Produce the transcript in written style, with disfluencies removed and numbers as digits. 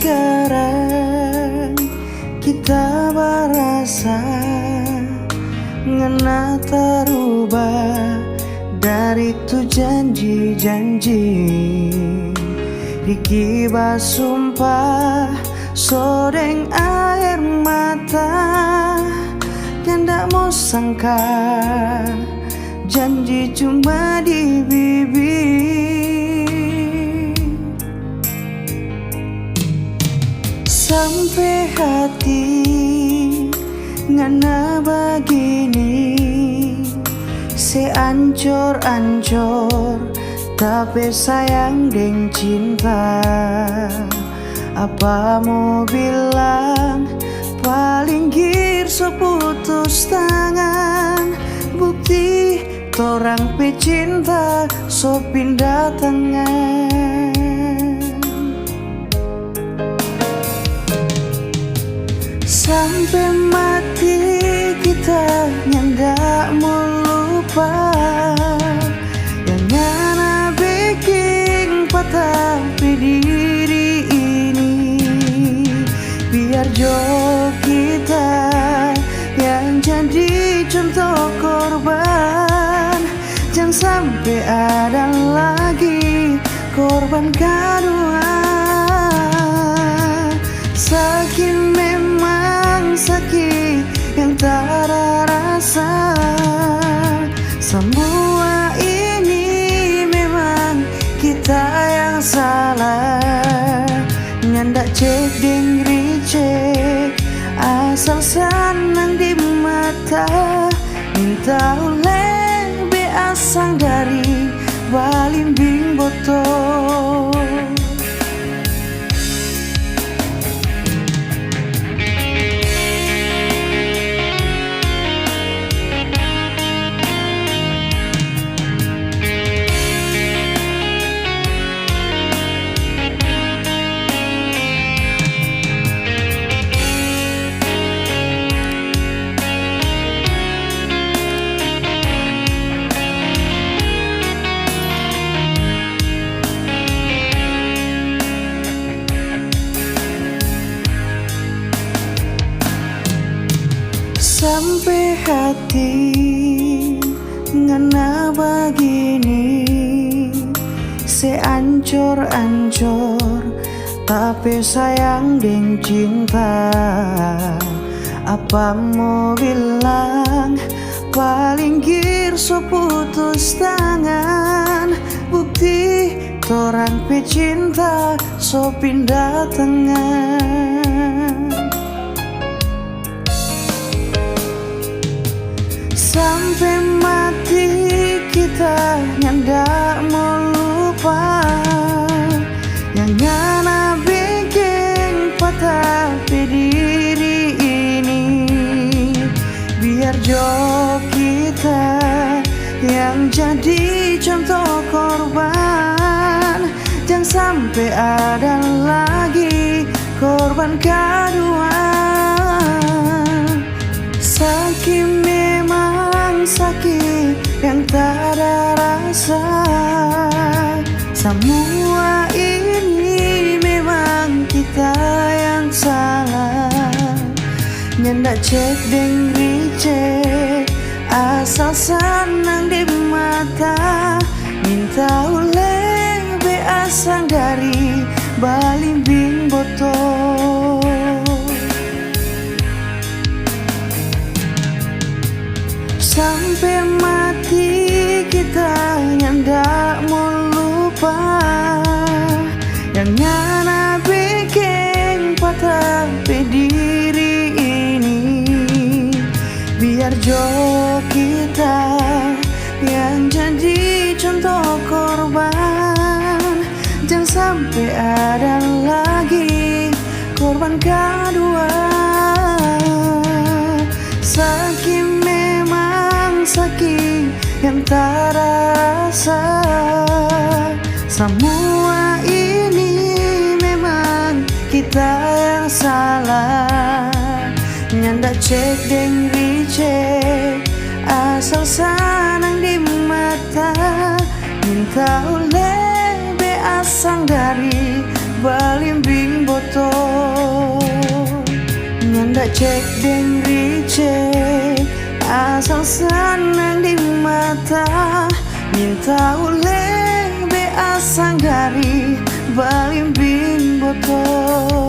sekarang kita berasa ngena terubah dari tu janji-janji. Dikibah sumpah sodeng air mata, yang tak mau sangka janji cuma di bibir. Sampai hati ngana begini, seancur-ancur tapi sayang deng cinta. Apa mau bilang paling gir seputus tangan, bukti torang pecinta so pindah tangan. Sampai mati kita nyandak mau lupa, yang ngana bikin patah diri ini. Biar jo kita yang jadi contoh korban, jangan sampai ada lagi korban kedua. Sakit memang sakit yang tak ada rasa, semua ini memang kita yang salah. Nyandak cek deng ricek asal senang di mata, minta oleh beasang dari balimbing botol. Sampai hati ngena begini, seancur-ancur tapi sayang deng cinta. Apa mau bilang paling gir seputus tangan, bukti torang pecinta so pindah tangan. Sampai mati kita nyandak mau lupa, yang ngana bikin patah diri ini. Biar jo kita yang jadi contoh korban, jangan sampai ada lagi korban kedua. Sakit memang sakit yang tak ada rasa, semua ini memang kita yang salah. Nyandak cek deng ricek asal senang di mata, minta oleh beasang dari balimbing botol. Sampai mati kita nyandak mau lupa, yang ngana bikin patah diri ini. Biar jo kita yang jadi contoh korban, jangan sampai ada lagi korban kedua. Sakit memang sakit yang tak ada rasa, semua ini memang kita yang salah. Nyandak cek deng ricek asal senang di mata, minta oleh beasang dari balimbing boto. Nyanda cek deng ricek asal senang di mata. Minta uleh be asanggari balimbing boto.